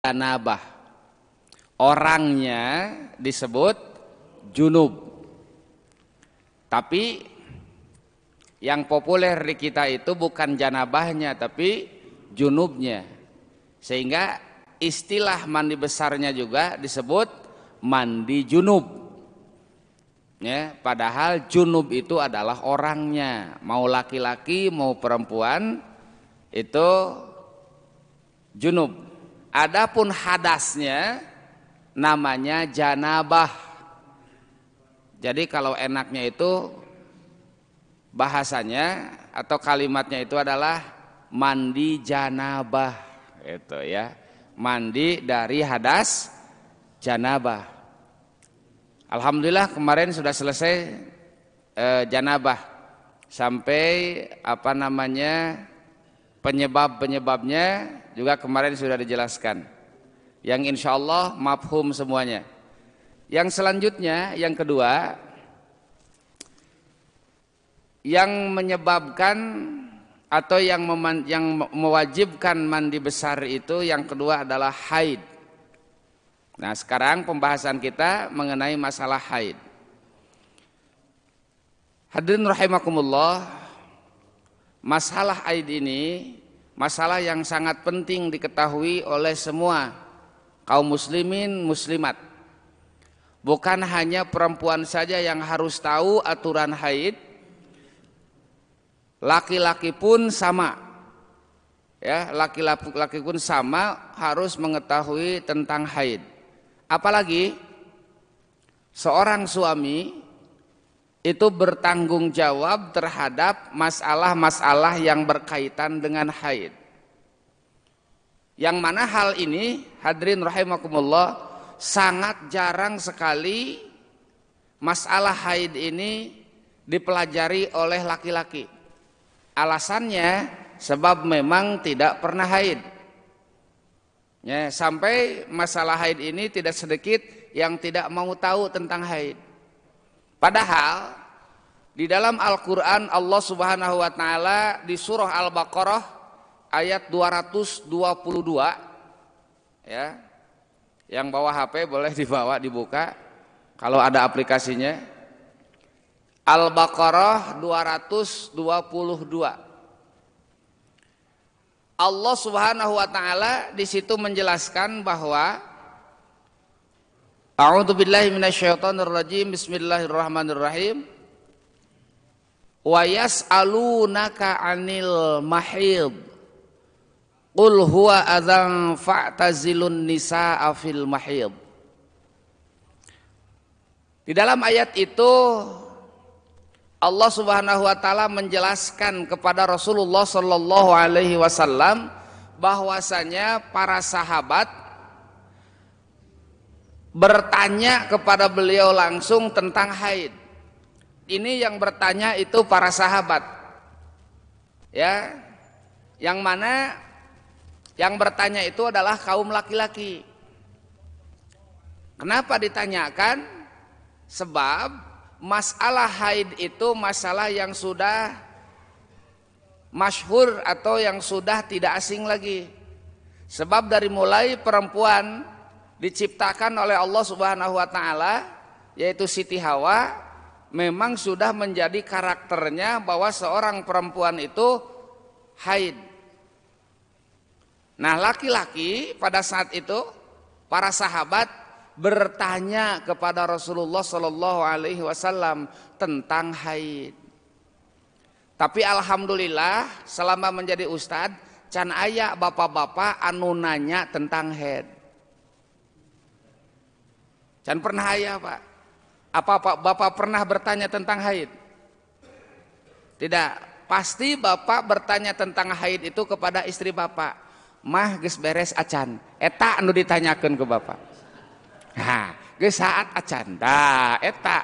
janabah. Orangnya disebut junub. Tapi yang populer di kita itu bukan janabahnya tapi junubnya. Sehingga istilah mandi besarnya juga disebut mandi junub. Ya, padahal junub itu adalah orangnya, mau laki-laki mau perempuan itu junub. Adapun hadasnya namanya janabah. Jadi kalau enaknya itu bahasanya atau kalimatnya itu adalah mandi janabah, itu ya, mandi dari hadas janabah. Alhamdulillah kemarin sudah selesai janabah sampai penyebabnya juga kemarin sudah dijelaskan. Yang insya Allah mafhum semuanya. Yang selanjutnya, yang kedua, yang menyebabkan atau yang mewajibkan mandi besar itu yang kedua adalah haid. Nah sekarang pembahasan kita mengenai masalah haid. Hadirin rahimakumullah, masalah haid ini masalah yang sangat penting diketahui oleh semua kaum muslimin muslimat. Bukan hanya perempuan saja yang harus tahu aturan haid, laki-laki pun sama. Ya, laki-laki pun sama harus mengetahui tentang haid. Apalagi seorang suami itu bertanggung jawab terhadap masalah-masalah yang berkaitan dengan haid. Yang mana hal ini, hadirin rahimakumullah, sangat jarang sekali masalah haid ini dipelajari oleh laki-laki. Alasannya sebab memang tidak pernah haid. Ya, sampai masalah haid ini tidak sedikit yang tidak mau tahu tentang haid. Padahal di dalam Al-Qur'an Allah Subhanahu wa taala di surah Al-Baqarah ayat 222 ya. Yang bawa HP boleh dibuka kalau ada aplikasinya. Al-Baqarah 222. Allah Subhanahu wa taala di situ menjelaskan bahwa A'udzubillahi minasyaitonirrajim. Bismillahirrahmanirrahim. Wa yas'alunaka 'anil mahid. Qul huwa adzan fa'tazilun nisaa fil mahid. Di dalam ayat itu Allah Subhanahu wa taala menjelaskan kepada Rasulullah sallallahu alaihi wasallam bahwasanya para sahabat bertanya kepada beliau langsung tentang haid. Ini yang bertanya itu para sahabat. Ya. Yang mana yang bertanya itu adalah kaum laki-laki. Kenapa ditanyakan? Sebab masalah haid itu masalah yang sudah masyhur atau yang sudah tidak asing lagi. Sebab dari mulai perempuan diciptakan oleh Allah Subhanahu wa taala, yaitu Siti Hawa, memang sudah menjadi karakternya bahwa seorang perempuan itu haid. Nah, laki-laki pada saat itu para sahabat bertanya kepada Rasulullah Shallallahu Alaihi Wasallam tentang haid. Tapi alhamdulillah selama menjadi ustad, can aya bapak-bapak anu nanya tentang haid. Can pernah aya Pak? Apa bapak pernah bertanya tentang haid? Tidak. Pasti bapak bertanya tentang haid itu kepada istri bapak. Mah geus beres acan, eta anu ditanyakeun ke bapak. Nah, geus saat acan, dah eta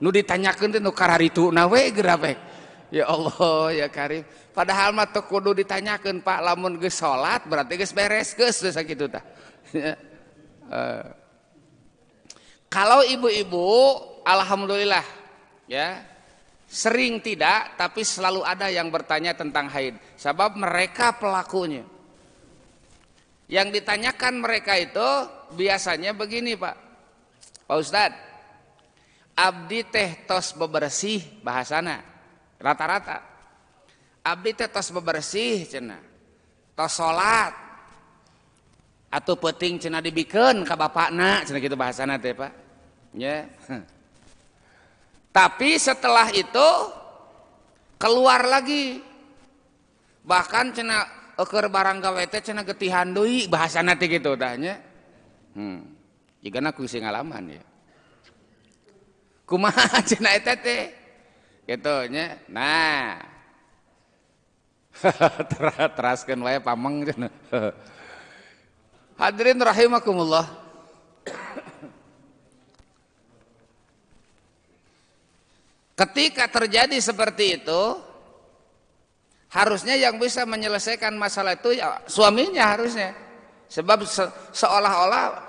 nu ditanyakeun teh nu kararituna we geura we. Ya Allah ya Karim. Padahal mah teu kudu ditanyakeun Pak, lamun geus salat berarti geus beres geus sakitu tah. Kalau ibu-ibu alhamdulillah ya sering tidak tapi selalu ada yang bertanya tentang haid, sebab mereka pelakunya. Yang ditanyakan mereka itu biasanya begini Pak Ustadz, abdi teh tos bebersih bahasana rata-rata. Abdi teh tos bebersih cenah, tos salat, atuh peuting cenah dibikeun ka bapakna cenah kitu bahasana teh Pak. Ya. Tapi setelah itu keluar lagi. Bahkan cenah keur barang gawe teh cenah getihan deui bahasana teh kitu tah nya. Jigana ku sing ngalaman ya. Kumaha cenah eta teh? Kitu nya. Nah. Teraskeun wae pameng cenah. Hadirin rahimakumullah. Ketika terjadi seperti itu, harusnya yang bisa menyelesaikan masalah itu ya suaminya harusnya. Sebab seolah-olah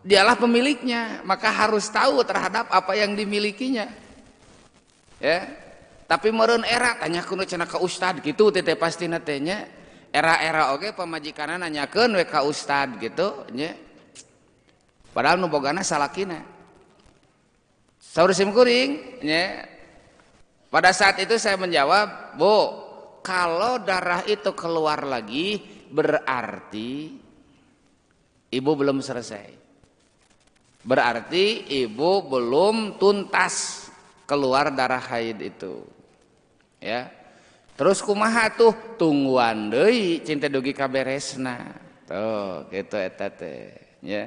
dialah pemiliknya, maka harus tahu terhadap apa yang dimilikinya. Ya. Tapi meureun era tanya kuno cenah ka ustad gitu teh pasti natenya. Era-era oge pamajikanna nanyakeun we ka ustad gitu nya. Padahal nu bogana salakina. Saur simkuring nya. Pada saat itu saya menjawab, "Bu, kalau darah itu keluar lagi berarti ibu belum selesai. Berarti ibu belum tuntas keluar darah haid itu." Ya. Terus kumaha tuh? Tungguan deui cinta dugi kaberesna. Tuh, gitu eta teh, ya.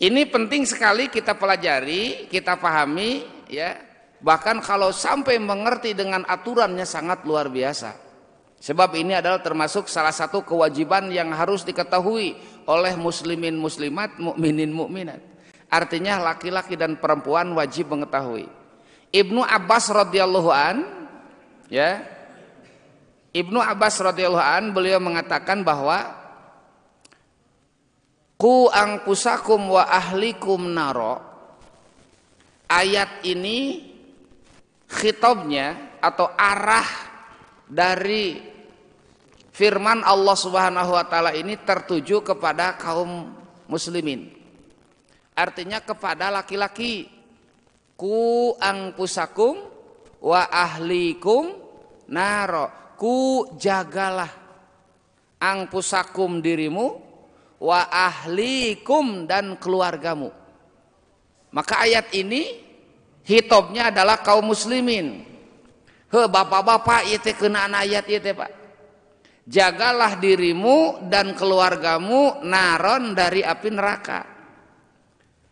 Ini penting sekali kita pelajari, kita pahami, ya. Bahkan kalau sampai mengerti dengan aturannya sangat luar biasa. Sebab ini adalah termasuk salah satu kewajiban yang harus diketahui oleh muslimin muslimat, mukminin mukminat. Artinya laki-laki dan perempuan wajib mengetahui. Ibnu Abbas radhiyallahu an, ya. Ibnu Abbas radhiyallahu an beliau mengatakan bahwa qu anfusakum wa ahlikum naro. Ayat ini khitabnya atau arah dari firman Allah Subhanahu wa taala ini tertuju kepada kaum muslimin. Artinya kepada laki-laki. Ku anfusakum wa ahlikum naro. Ku jagalah anfusakum dirimu wa ahlikum dan keluargamu. Maka ayat ini hitobnya adalah kaum muslimin. Bapak-bapak ieu teh keunaan ayat ieu teh Pak. Jagalah dirimu dan keluargamu naron dari api neraka.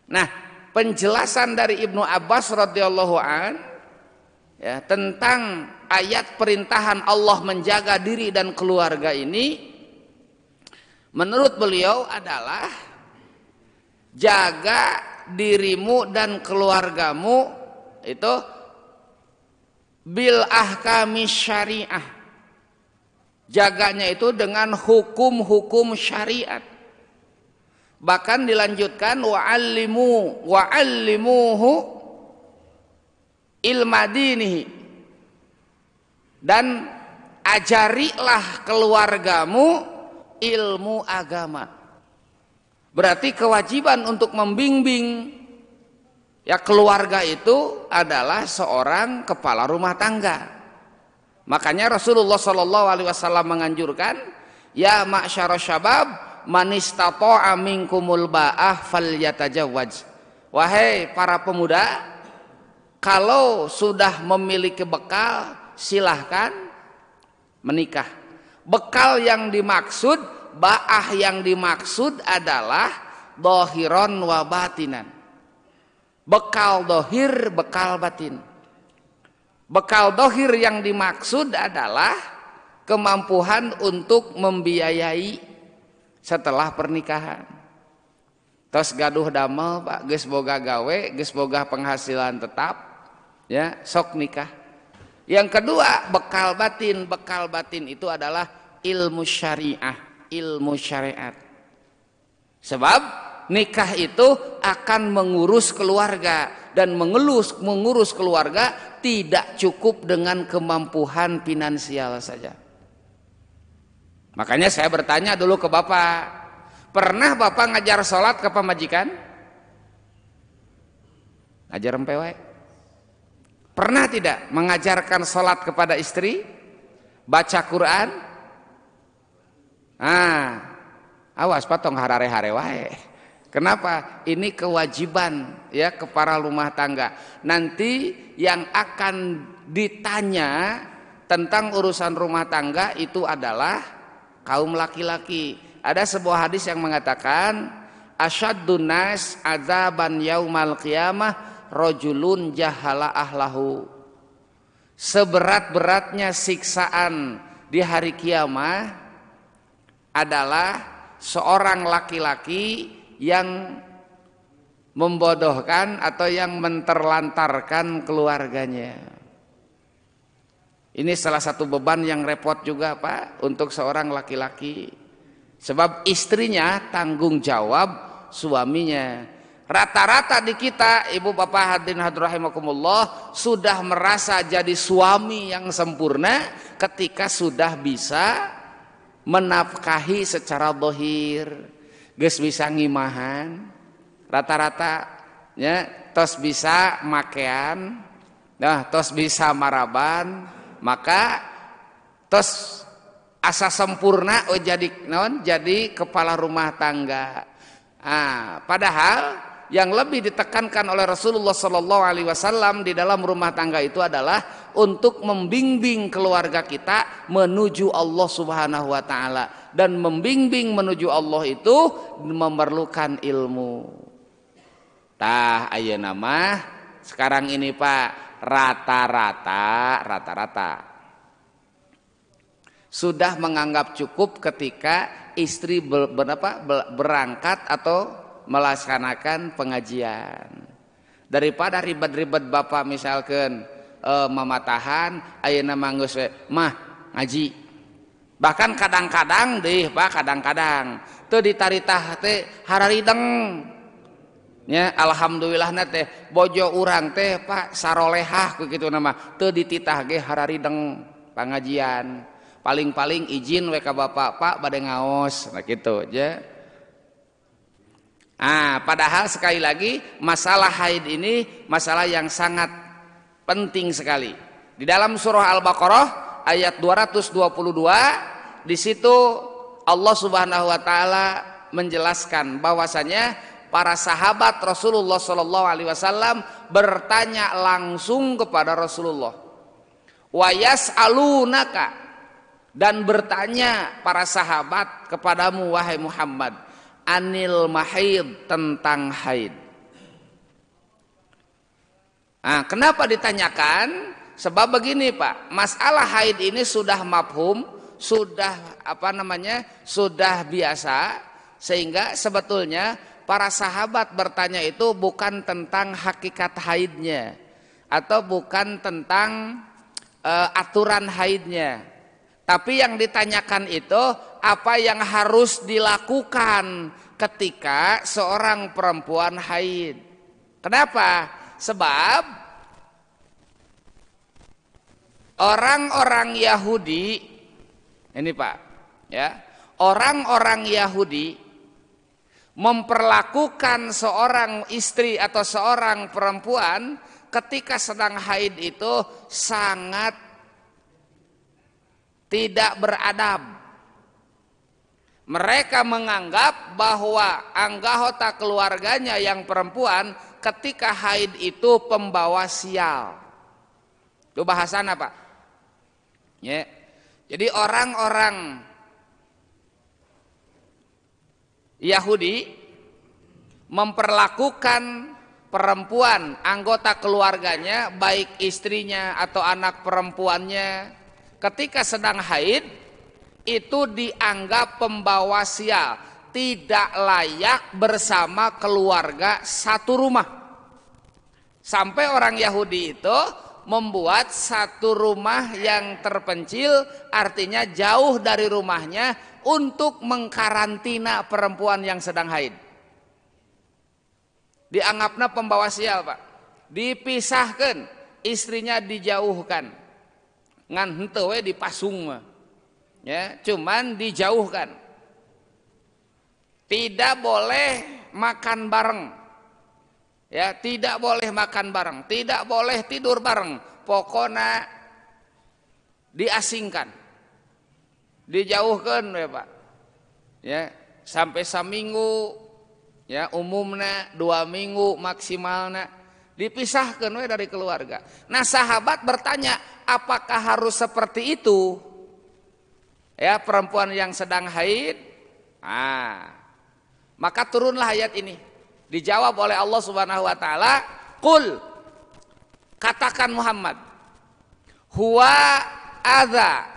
Nah, penjelasan dari Ibnu Abbas radhiyallahu an ya, tentang ayat perintahan Allah menjaga diri dan keluarga ini menurut beliau adalah jaga dirimu dan keluargamu itu bil ahkami syariah. Jaganya itu dengan hukum-hukum syariat. Bahkan dilanjutkan wa'allimuhu ilma dinihi, dan ajarilah keluargamu ilmu agama. Berarti kewajiban untuk membimbing ya keluarga itu adalah seorang kepala rumah tangga. Makanya Rasulullah Shallallahu Alaihi Wasallam menganjurkan, ya ma'syara syabab man istata'a minkumul ba'ah falyatajawwaj. Wahai para pemuda, kalau sudah memiliki bekal silahkan menikah. Bekal yang dimaksud, ba'ah yang dimaksud adalah dohiron wa batinan. Bekal dohir, bekal batin. Bekal dohir yang dimaksud adalah kemampuan untuk membiayai setelah pernikahan. Tos gaduh damel Pak, geus boga gawe, geus boga penghasilan tetap, ya sok nikah. Yang kedua bekal batin. Bekal batin itu adalah ilmu syariah, ilmu syariat. Sebab nikah itu akan mengurus keluarga, dan mengurus keluarga tidak cukup dengan kemampuan finansial saja. Makanya saya bertanya dulu ke Bapak, Pernah bapak ngajar sholat ke pemajikan? Ngajar empewe. Pernah tidak mengajarkan sholat kepada istri? Baca Quran? Awas patong harare-hare wae. Kenapa? Ini kewajiban ya ke para rumah tangga. Nanti yang akan ditanya tentang urusan rumah tangga itu adalah kaum laki-laki. Ada sebuah hadis yang mengatakan asyaddun nas adzaban yaumal qiyamah rajulun jahala ahlahu. Seberat-beratnya siksaan di hari kiamat adalah seorang laki-laki yang membodohkan atau yang menterlantarkan keluarganya. Ini salah satu beban yang repot juga Pak untuk seorang laki-laki. Sebab istrinya tanggung jawab suaminya. Rata-rata di kita ibu bapak hadirin hadirat rahimakumullah sudah merasa jadi suami yang sempurna ketika sudah bisa menafkahi secara dohir. Geus bisa ngimahan rata-rata ya, tos bisa makean, nah tos bisa maraban, maka tos asa sempurna jadi kepala rumah tangga. Padahal yang lebih ditekankan oleh Rasulullah Sallallahu Alaihi Wasallam di dalam rumah tangga itu adalah untuk membimbing keluarga kita menuju Allah Subhanahu Wa Taala, dan membimbing menuju Allah itu memerlukan ilmu. Ayeuna mah sekarang ini Pak rata-rata sudah menganggap cukup ketika istri berangkat atau melaksanakan pengajian. Daripada ribet-ribet bapak misalkan mamatahan ayeuna manggeus mah ngaji. Bahkan kadang-kadang deh Pak, kadang-kadang teu ditaritah teh hararideng. Ya alhamdulillah teh bojo urang teh Pak sarolehah kitu nama teu dititah ge hararideng pangajian. Paling-paling izin we ka bapak Pak bade ngaos nah kitu aja. Padahal sekali lagi masalah haid ini masalah yang sangat penting sekali. Di dalam surah Al-Baqarah ayat 222 di situ Allah Subhanahu wa taala menjelaskan bahwasanya para sahabat Rasulullah sallallahu alaihi wasallam bertanya langsung kepada Rasulullah. Wa yas'alunaka, dan bertanya para sahabat kepadamu wahai Muhammad, anil mahid, tentang haid. Kenapa ditanyakan? Sebab begini Pak, masalah haid ini sudah mafhum, sudah sudah biasa, sehingga sebetulnya para sahabat bertanya itu bukan tentang hakikat haidnya atau bukan tentang aturan haidnya, tapi yang ditanyakan itu apa yang harus dilakukan ketika seorang perempuan haid. Kenapa? Sebab orang-orang Yahudi ini Pak, ya, orang-orang Yahudi memperlakukan seorang istri atau seorang perempuan ketika sedang haid itu sangat tidak beradab. Mereka menganggap bahwa anggota keluarganya yang perempuan ketika haid itu pembawa sial. Itu bahasana Pak. Ya. Jadi orang-orang Yahudi memperlakukan perempuan anggota keluarganya, baik istrinya atau anak perempuannya, ketika sedang haid itu dianggap pembawa sial, tidak layak bersama keluarga satu rumah. Sampai orang Yahudi itu membuat satu rumah yang terpencil, artinya jauh dari rumahnya, untuk mengkarantina perempuan yang sedang haid. Dianggapnya pembawa sial Pak, dipisahkan, istrinya dijauhkan, ngan henteu we dipasung mah. Ya, cuman dijauhkan. tidak boleh makan bareng. Ya, tidak boleh makan bareng, tidak boleh tidur bareng. Pokoknya diasingkan. Dijauhkan ya Pak. Ya, sampai saminggu ya umumnya 2 minggu maksimalnya dipisahkan we dari keluarga. Nah, sahabat bertanya, apakah harus seperti itu? Ya, perempuan yang sedang haid. Maka turunlah ayat ini. Dijawab oleh Allah Subhanahu wa taala, "Qul," katakan Muhammad, "huwa adza."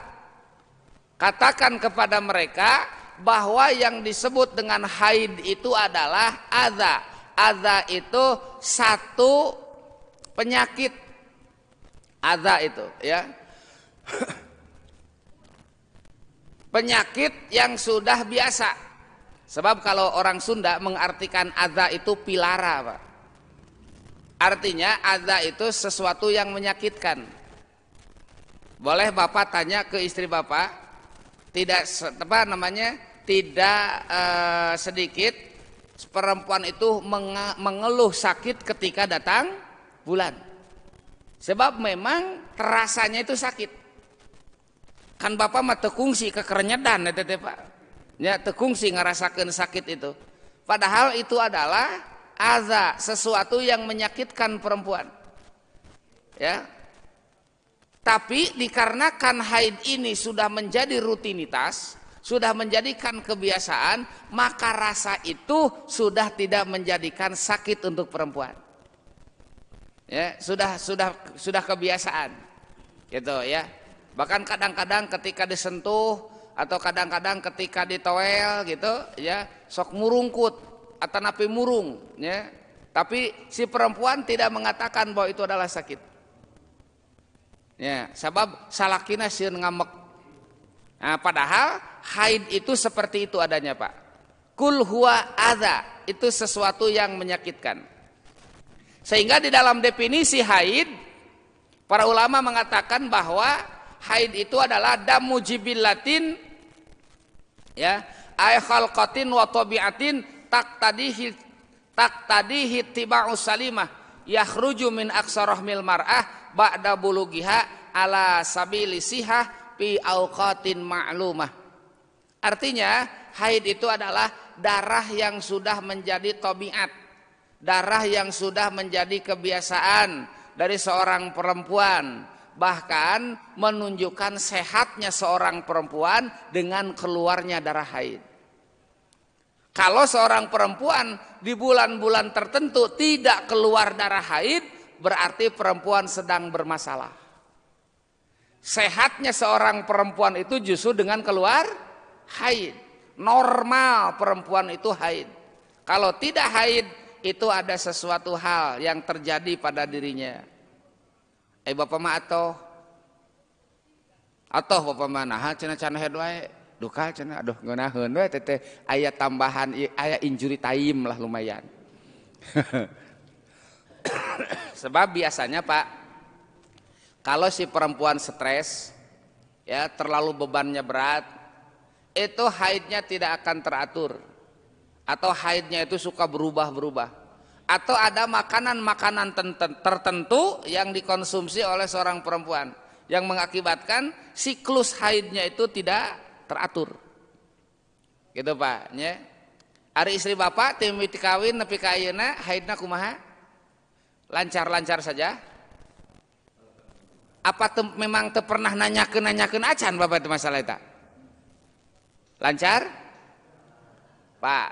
Katakan kepada mereka bahwa yang disebut dengan haid itu adalah adza. Adza itu satu penyakit. Adza itu ya. Penyakit yang sudah biasa. Sebab kalau orang Sunda mengartikan adza itu pilara, Pak. Artinya adza itu sesuatu yang menyakitkan. Boleh Bapak tanya ke istri Bapak, tidak sedikit perempuan itu mengeluh sakit ketika datang bulan. Sebab memang terasanya itu sakit. Kan Bapak mah teu kungsi kekerenyedan eta teh Pak. Ya, teu kungsi ngarasakeun sakit itu. Padahal itu adalah adza, sesuatu yang menyakitkan perempuan. Ya. Tapi dikarenakan haid ini sudah menjadi rutinitas, sudah menjadikan kebiasaan, maka rasa itu sudah tidak menjadikan sakit untuk perempuan. Ya, sudah kebiasaan. Gitu ya. Bahkan kadang-kadang ketika disentuh atau kadang-kadang ketika ditoel gitu ya, sok murungkut atau napi murung ya. Tapi si perempuan tidak mengatakan bahwa itu adalah sakit. Ya, sebab salakina sieun ngamek. Nah, padahal haid itu seperti itu adanya, Pak. Kul huwa adza, itu sesuatu yang menyakitkan. Sehingga di dalam definisi haid, para ulama mengatakan bahwa haid itu adalah damu jibillatin ya, ay khalqatin wa tabi'atin taqtadihi tiba'us salimah yakhruju min aqsarahmil mar'ah ba'da bulughiha ala sabili sihah fi awqatin ma'lumah. Artinya haid itu adalah darah yang sudah menjadi tabiat, darah yang sudah menjadi kebiasaan dari seorang perempuan, bahkan menunjukkan sehatnya seorang perempuan dengan keluarnya darah haid. Kalau seorang perempuan di bulan-bulan tertentu tidak keluar darah haid, berarti perempuan sedang bermasalah. Sehatnya seorang perempuan itu justru dengan keluar haid. Normal perempuan itu haid. Kalau tidak haid, itu ada sesuatu hal yang terjadi pada dirinya. Bapak mah atoh bapak mah nah cenah head wae duka cenah aduh ngeunaheun we teh aya tambahan aya injury time lah lumayan. Sebab biasanya Pak, kalau si perempuan stres ya, terlalu bebannya berat, itu haidnya tidak akan teratur, atau haidnya itu suka berubah-berubah, atau ada makanan-makanan tertentu yang dikonsumsi oleh seorang perempuan yang mengakibatkan siklus haidnya itu tidak teratur. Gitu Pak, ya. Ari istri Bapak tim kawin nepi ka ayeuna haidna kumaha? Lancar-lancar saja? Apa memang pernah nanyakeun acan Bapak itu masalah eta? Lancar? Pak.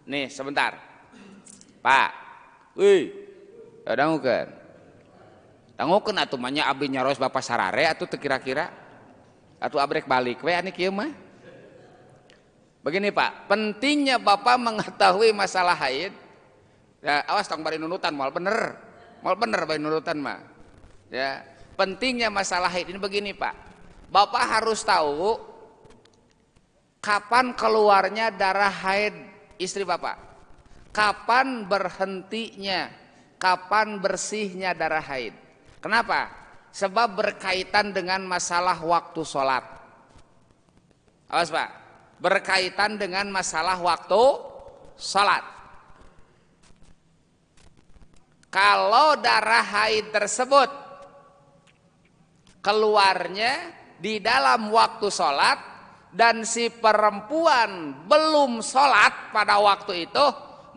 Nih, sebentar. Pak. Wih. Dangukeun. Dangukeun atuh mah nya abdi nyaros Bapak sarare atuh teu kira-kira. Atuh abrek balik we anu kieu mah. Begini Pak, pentingnya Bapak mengetahui masalah haid. Ya, awas tong bari nunutan moal bener bari nunutan mah. Ya, pentingnya masalah haid ini begini Pak. Bapak harus tahu kapan keluarnya darah haid istri Bapak. Kapan berhentinya, kapan bersihnya darah haid. Kenapa? Sebab berkaitan dengan masalah waktu sholat. Awas Pak. berkaitan dengan masalah waktu sholat. Kalau darah haid tersebut keluarnya di dalam waktu sholat dan si perempuan belum sholat pada waktu itu,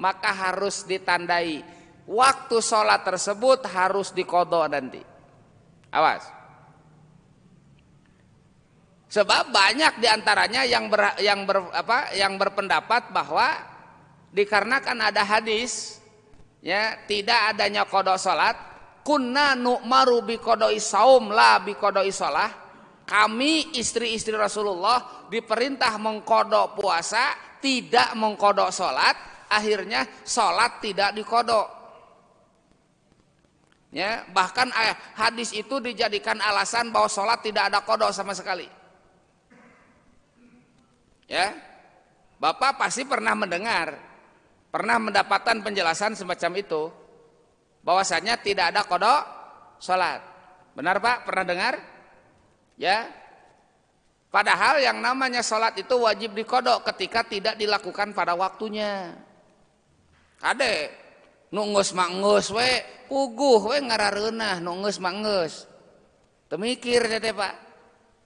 maka harus ditandai waktu sholat tersebut harus diqadha nanti. Awas. Sebab banyak diantaranya yang berpendapat bahwa dikarenakan ada hadis, ya, tidak adanya qadha salat, kunna nu'maru bi qada'i saum la bi qada'i shalah. Kami istri-istri Rasulullah diperintah mengqadha puasa, tidak mengqadha salat, akhirnya salat tidak diqadha. Ya, bahkan hadis itu dijadikan alasan bahwa salat tidak ada qadha sama sekali. Ya. Bapak pasti pernah mendengar, pernah mendapatkan penjelasan semacam itu, bahwasanya tidak ada qadha salat. Benar Pak? Pernah dengar? Ya. Padahal yang namanya salat itu wajib diqadha ketika tidak dilakukan pada waktunya. Kade nu geus mangeus we puguh we ngarareunah nu geus mangeus. Teu mikir teh Pak.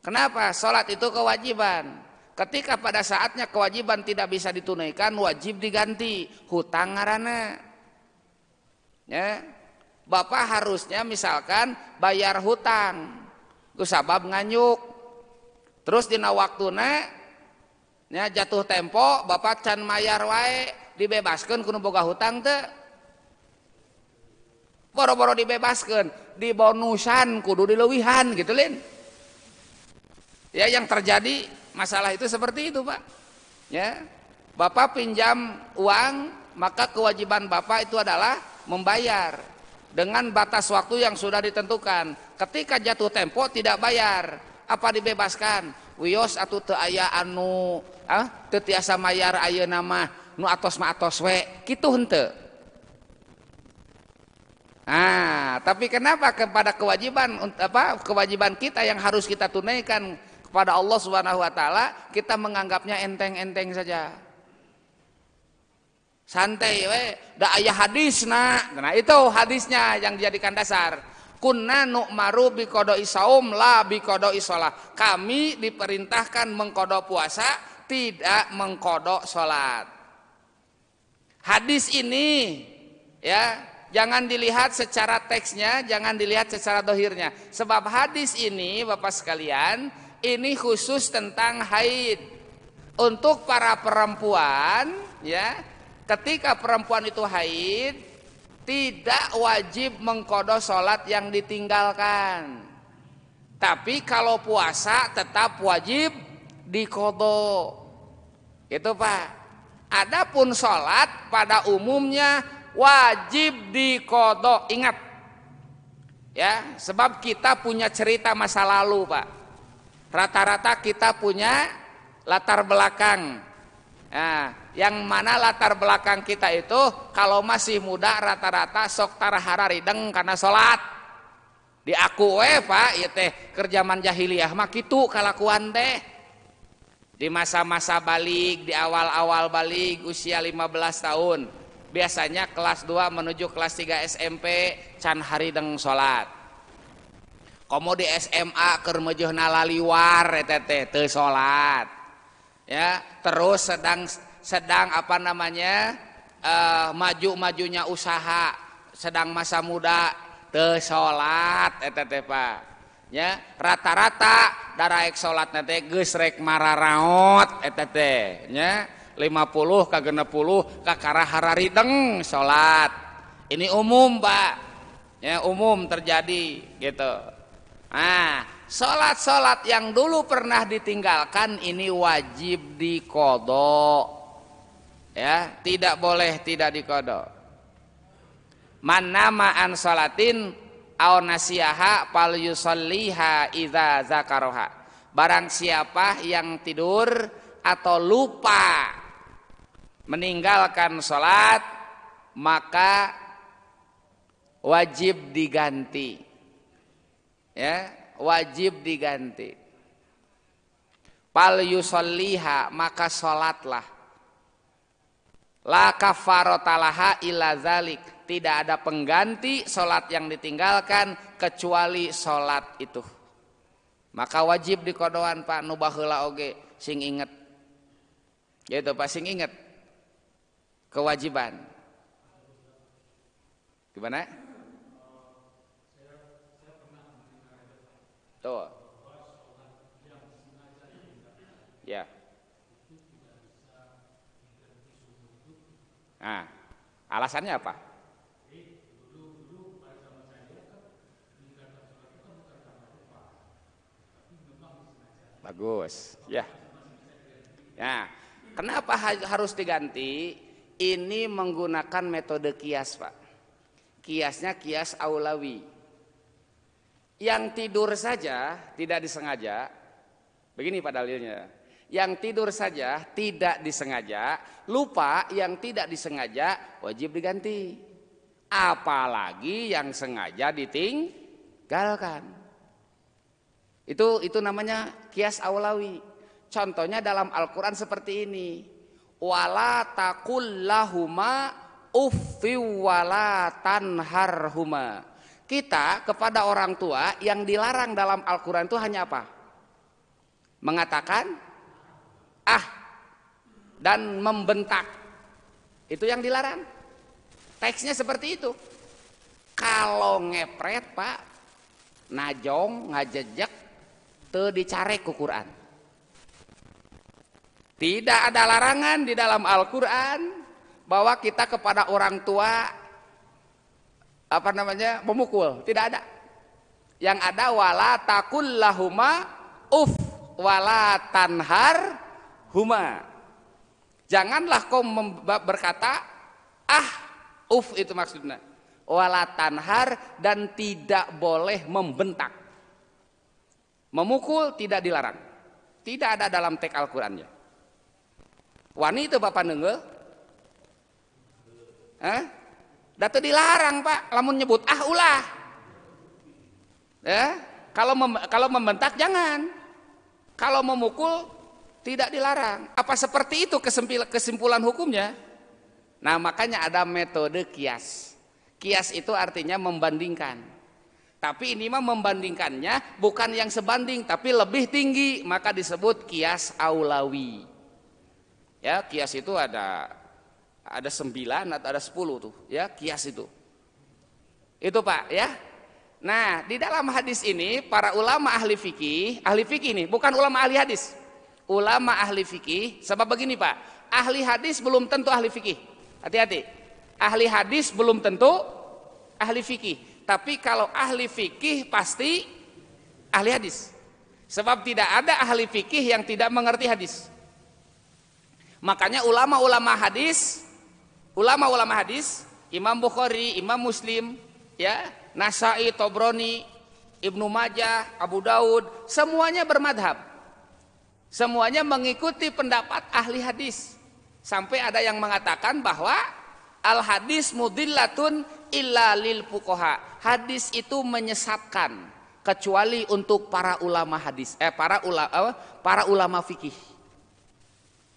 Kenapa? Salat itu kewajiban. Ketika pada saatnya kewajiban tidak bisa ditunaikan, wajib diganti, hutang ngaranna. Ya. Bapak harusnya misalkan bayar hutang, kusabab nganyuk. Terus dina waktuna ya jatuh tempo, Bapak can mayar wae, dibebaskeun kudu boga hutang teu? Boro-boro dibebaskeun, dibonusan kudu dileuwihan gitu lin. Ya, yang terjadi masalah itu seperti itu Pak. Ya, Bapak pinjam uang, maka kewajiban Bapak itu adalah membayar dengan batas waktu yang sudah ditentukan. Ketika jatuh tempo tidak bayar, apa dibebaskan? Wios atuh teu aya anu teu tiasa mayar ayeuna mah, nu atos mah atos we, kitu henteu. Nah, tapi kenapa kepada kewajiban kita yang harus kita tunaikan kepada Allah Subhanahu wa taala, kita menganggapnya enteng-enteng saja. Santai we, da aya hadisna. Nah, itu hadisnya yang dijadikan dasar. Kunna nu'maru bi qada'i saum la bi qada'i shalah. Kami diperintahkan mengqadha puasa, tidak mengqadha salat. Hadis ini ya, jangan dilihat secara teksnya, jangan dilihat secara dohirnya. Sebab hadis ini Bapak sekalian, ini khusus tentang haid. Untuk para perempuan, ya, ketika perempuan itu haid, tidak wajib mengqadha salat yang ditinggalkan. Tapi kalau puasa tetap wajib diqadha. Itu Pak. Adapun salat pada umumnya wajib diqadha. Ingat. Ya, sebab kita punya cerita masa lalu, Pak. Rata-rata kita punya latar belakang. Nah, yang mana latar belakang kita itu kalau masih muda rata-rata sok tarahara rideng karena sholat. Di aku Pak, ieu teh kerjaman jahiliyah mah kitu kalakuan teh. Di masa-masa balik, di awal-awal balik usia 15 tahun. Biasanya kelas 2 menuju kelas 3 SMP can harideng sholat. Komo di SMA keur meujeuna laliwar eta teh teu salat. Ya, terus sedang apa namanya? Maju-majunya usaha, sedang masa muda teu salat eta teh Pak. Ya, rata-rata daraek salatna teh geus rek mararaot eta teh, nya 50 ka 60 ka karahara rideng salat. Ini umum, Pak. Ya, umum terjadi gitu. Nah, sholat-sholat yang dulu pernah ditinggalkan ini wajib diqadha. Ya, tidak boleh tidak diqadha. Man nama an sholatin aw nasiyaha fal yusalliha idza zakaroha. Barang siapa yang tidur atau lupa meninggalkan sholat, maka wajib diganti. Ya, wajib diganti. Fal yusolliha, maka sholatlah. La kafarotalaha illa zalik, tidak ada pengganti sholat yang ditinggalkan kecuali sholat itu. Maka wajib dikodoan Pak, nu baheula oge sing inget. Gitu Pak, sing inget kewajiban. Gimana? Tuh. Ya. Nah, alasannya apa? Bagus, ya. Nah, kenapa harus diganti? Ini menggunakan metode kias, Pak. Kiasnya kias aulawi. Yang tidur saja tidak disengaja, begini Pak dalilnya. Yang tidur saja tidak disengaja, lupa yang tidak disengaja wajib diganti. Apalagi yang sengaja ditinggalkan. Itu namanya kias aulawi. Contohnya dalam Al-Quran seperti ini. Wala taqul lahuma uffi wala tanharhuma. Kita kepada orang tua yang dilarang dalam Al-Quran itu hanya apa? Mengatakan ah dan membentak. Itu yang dilarang. Teksnya seperti itu. Kalau ngepret Pak, najong, ngajejek, teu dicarek ku Quran. Tidak ada larangan di dalam Al-Quran bahwa kita kepada orang tua memukul, tidak ada. Yang ada wala taqul lahuma uf wala tanhar huma. Janganlah kau berkata ah uf, itu maksudnya. Wala tanhar, dan tidak boleh membentak. Memukul tidak dilarang. Tidak ada dalam teks Al-Qur'annya. Wani itu Bapak nenggel? Datu dilarang Pak, lamun nyebut ah ulah. Ya, kalau membentak jangan. Kalau memukul tidak dilarang. Apa seperti itu kesimpulan hukumnya? Nah, makanya ada metode kias. Kias itu artinya membandingkan. Tapi ini mah membandingkannya bukan yang sebanding tapi lebih tinggi, maka disebut kias aulawi. Ya, kias itu ada 9 atau ada 10 tuh, ya, kias itu. Itu Pak, ya. Nah, di dalam hadis ini para ulama ahli fikih nih, bukan ulama ahli hadis. Ulama ahli fikih, sebab begini Pak, ahli hadis belum tentu ahli fikih. Hati-hati. Ahli hadis belum tentu ahli fikih, tapi kalau ahli fikih pasti ahli hadis. Sebab tidak ada ahli fikih yang tidak mengerti hadis. Makanya ulama-ulama hadis, Imam Bukhari, Imam Muslim, ya, Nasai, Tobroni, Ibnu Majah, Abu Daud, semuanya bermadhab. Semuanya mengikuti pendapat ahli hadis. Sampai ada yang mengatakan bahwa al hadis mudillatun illa lil fuqaha. Hadis itu menyesatkan kecuali untuk para ulama hadis, para ulama fikih.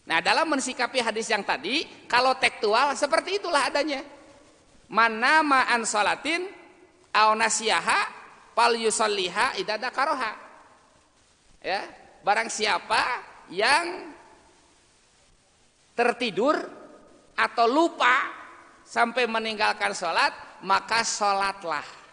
Nah, dalam mensikapi hadis yang tadi, kalau tekstual seperti itulah adanya. Manama an salatin aw nasiyaha fal yusalliha idza dzakaraha. Ya, barang siapa yang tertidur atau lupa sampai meninggalkan sholat, maka sholatlah.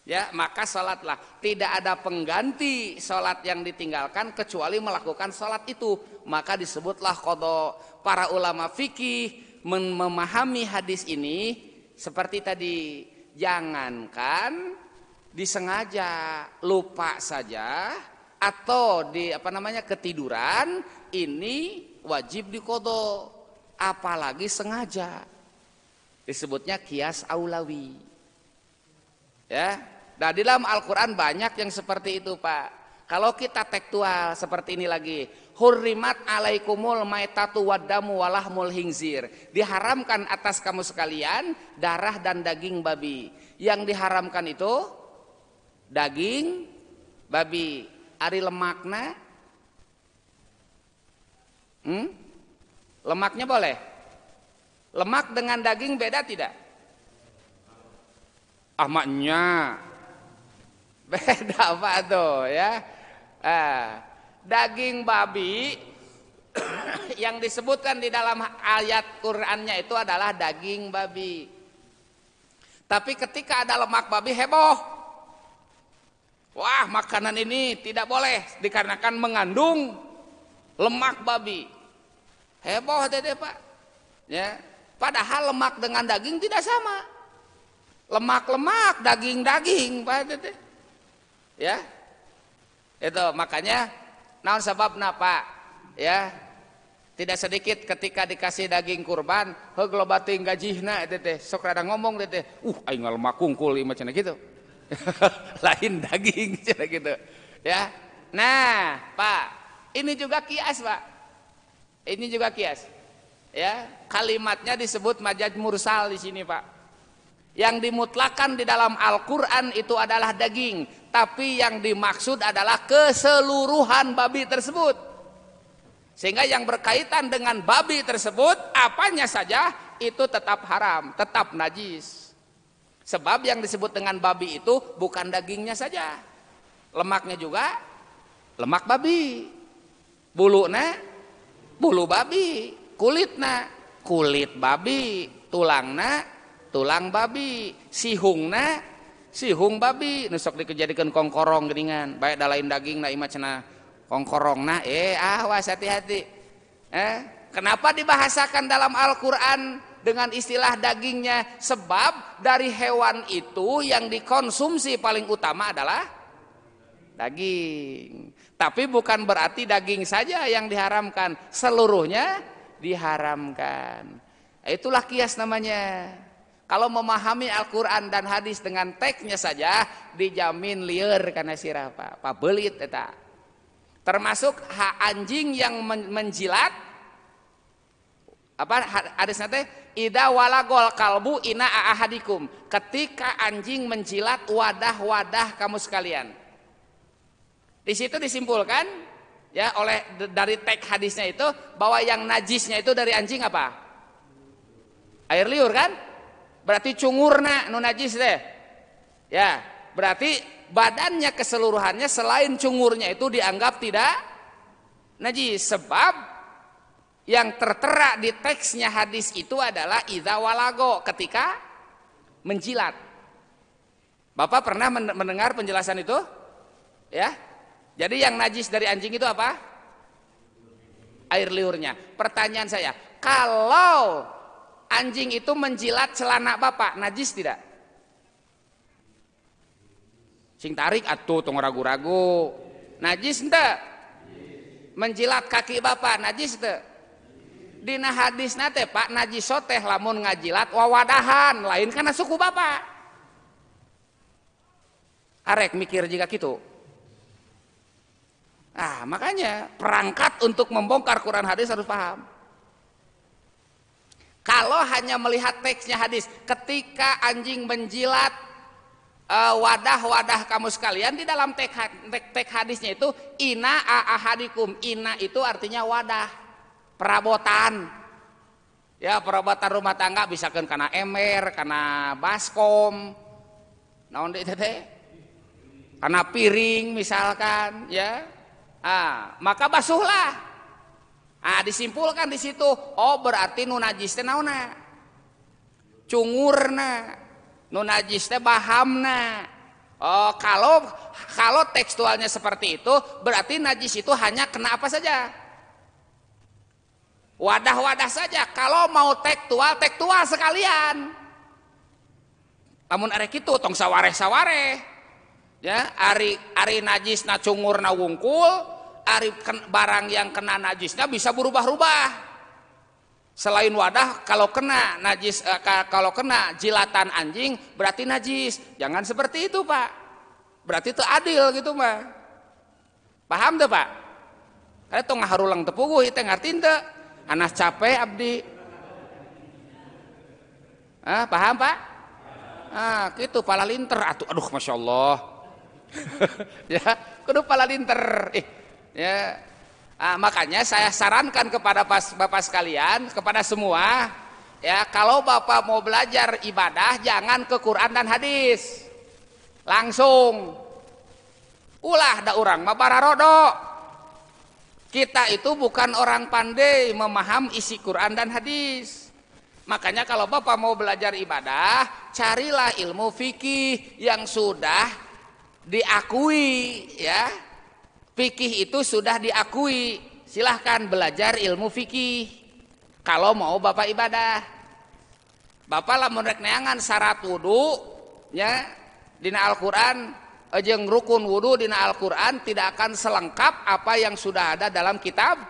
Ya, maka sholatlah. Tidak ada pengganti sholat yang ditinggalkan kecuali melakukan sholat itu. Maka disebutlah qadha. Para ulama fikih memahami hadis ini seperti tadi. Jangankan disengaja, lupa saja, atau ketiduran, ini wajib diqadha. Apalagi sengaja. Disebutnya kias aulawi. Ya. Nah, di dalam Al-Quran banyak yang seperti itu Pak. Kalau kita tekstual seperti ini lagi, hurrimat alaikumul maitatu waddamu walahmul hinzir. Diharamkan atas kamu sekalian darah dan daging babi. Yang diharamkan itu daging babi. Ari lemakna Lemaknya boleh. Lemak dengan daging beda tidak? Ahmadnya beda apa tuh ya? Daging babi yang disebutkan di dalam ayat Qur'annya itu adalah daging babi. Tapi ketika ada lemak babi heboh. Wah, makanan ini tidak boleh dikarenakan mengandung lemak babi. Heboh deh Pak. Ya, padahal lemak dengan daging tidak sama. Lemak-lemak, daging-daging Pak Tete. Ya. Itu makanya naon sababna Pak? Ya. Tidak sedikit ketika dikasih daging kurban, heug loba teuing gajihna Tete. Sok rada ngomong Tete. Aing lemak kungkul ieu cenah gitu. Lain daging cenah gitu. Ya. Nah, Pak, ini juga kias, Pak. Ini juga kias. Ya, kalimatnya disebut majaz mursal di sini, Pak. Yang dimutlakan di dalam Al-Quran itu adalah daging, tapi yang dimaksud adalah keseluruhan babi tersebut. Sehingga yang berkaitan dengan babi tersebut, apanya saja itu tetap haram, tetap najis. Sebab yang disebut dengan babi itu bukan dagingnya saja, lemaknya juga lemak babi, bulunya bulu babi, kulitnya kulit babi, tulangna tulang babi, sihungna sihung babi, nusok dikejadikan kongkorong geningan, baik da lain daging na imah cenah kongkorongna, awas hati-hati. Kenapa dibahasakan dalam Al-Quran dengan istilah dagingnya? Sebab dari hewan itu yang dikonsumsi paling utama adalah daging. Tapi bukan berarti daging saja yang diharamkan, seluruhnya diharamkan. Itulah kias namanya. Kalau memahami Al-Quran dan hadis dengan teksnya saja, dijamin lieur karena sirah Pak belit eta. Termasuk anjing yang menjilat, apa hadisnya teh, ida walagol kalbu ina ahadikum, ketika anjing menjilat wadah-wadah kamu sekalian. Di situ disimpulkan ya oleh dari teks hadisnya itu bahwa yang najisnya itu dari anjing apa? Air liur kan? Berarti cungurna nu najis deh. Ya, berarti badannya keseluruhannya selain cungurnya itu dianggap tidak najis. Sebab yang tertera di teksnya hadis itu adalah idza walago, ketika menjilat. Bapak pernah mendengar penjelasan itu? Ya. Jadi yang najis dari anjing itu apa? Air liurnya. Pertanyaan saya, kalau anjing itu menjilat celana Bapak, najis tidak? Sing tarik atuh tong ragu-ragu. Najis ente? Menjilat kaki Bapak, najis ente? Dina hadisna teh Pak, najis teh lamun ngajilat wawadahan, lain kana suku Bapak. Arek mikir juga gitu. Makanya perangkat untuk membongkar Quran hadis harus paham. Kalau hanya melihat teksnya hadis, ketika anjing menjilat wadah-wadah kamu sekalian, di dalam teks hadisnya itu ina ahadikum, ina itu artinya wadah, perabotan. Ya, perabotan rumah tangga bisa kan karena ember, karena baskom, naon deui teh? Karena piring misalkan, ya. Maka basuhlah. Disimpulkan di situ, berarti nu najis teh naonna? Cungurna. Nu najis teh bahamna. Kalau tekstualnya seperti itu, berarti najis itu hanya kena apa saja? Wadah-wadah saja. Kalau mau tekstual sekalian. Namun arek kitu tong sawareh-sawareh. Ya, ari najisna cungurna wungkul, ari barang yang kena najisnya bisa berubah-ubah. Selain wadah, kalau kena najis, kalau kena jilatan anjing berarti najis. Jangan seperti itu Pak. Berarti itu adil gitu mah. Paham tuh Pak? Karena itu ngaharulang tepuguh itu ngartiin tuh. Anas capek abdi. Paham Pak? Gitu pala linter. Aduh Masya Allah. Ya, kudu pala linter. Ya. Makanya saya sarankan kepada bapak sekalian, kepada semua, ya, kalau bapak mau belajar ibadah jangan ke Quran dan hadis, langsung ulah da urang mah bararodo. Kita itu bukan orang pandai memaham isi Quran dan hadis. Makanya kalau bapak mau belajar ibadah, carilah ilmu fikih yang sudah diakui, ya. Fikih itu sudah diakui. Silahkan belajar ilmu fikih kalau mau bapak ibadah. Bapak lamun rek neangan syarat wudu nya dina Al-Qur'an jeung rukun wudu dina Al-Qur'an tidak akan selengkap apa yang sudah ada dalam kitab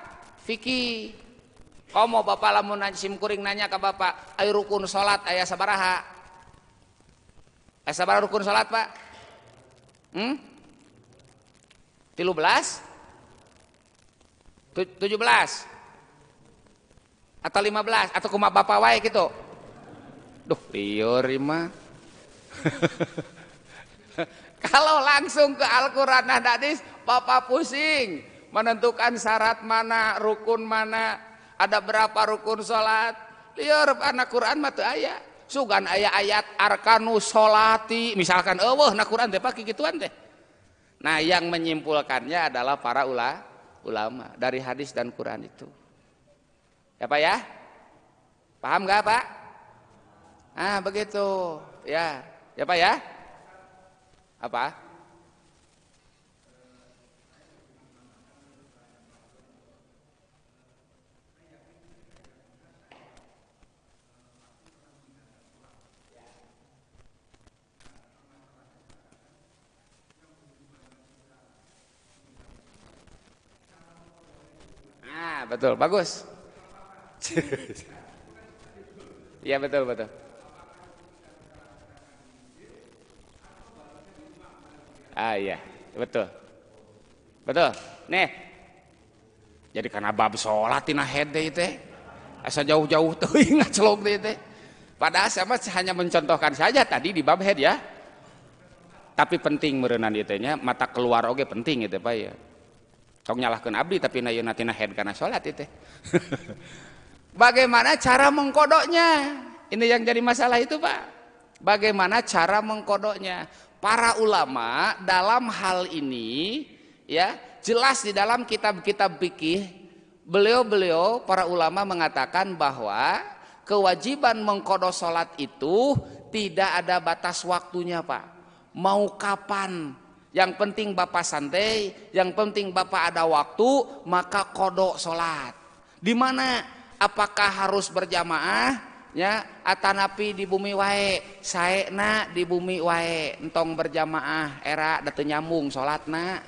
fikih. Komo bapak lamun simkuring nanya ke bapak, "Ai rukun salat aya sabaraha?" Aya sabaraha rukun salat, Pak? 13? 17? Atau 15? Atau kumaha bapak wae gitu? Duh, lieur mah. Kalau langsung ke Al-Qur'an dan hadis, bapak pusing menentukan syarat mana, rukun mana, ada berapa rukun salat. Lieur anak Quran mah teu aya. Sugan aya ayat arkanus sholati, misalkan eueuh na Quran teh pake gituan teh. Nah, yang menyimpulkannya adalah para ulama dari hadis dan Quran itu. Ya Pak ya? Paham nggak Pak? Begitu. Ya, ya Pak ya? Apa? Betul, bagus. Iya betul. Iya, betul. Nih, jadi karena bab sholat tina hede teh, asa jauh-jauh teuing ngacelok teh. Padahal saya hanya mencontohkan saja tadi di bab head ya. Tapi penting meureunana ieu teh nya, mata keluar oge penting itu Pak ya. Sok nyalahkeun abdi tapi nayeuna tina head kana salat itu. Bagaimana cara mengkodoknya? Ini yang jadi masalah itu Pak. Bagaimana cara mengkodoknya? Para ulama dalam hal ini ya jelas di dalam kitab-kitab fikih beliau para ulama mengatakan bahwa kewajiban mengkodok salat itu tidak ada batas waktunya Pak. Mau kapan? Yang penting bapak santai, yang penting bapak ada waktu, maka kodok sholat. Di mana? Apakah harus berjamaah? Ya, atanapi di bumi wae, saena di bumi wae, entong berjamaah, era datu nyambung sholatna,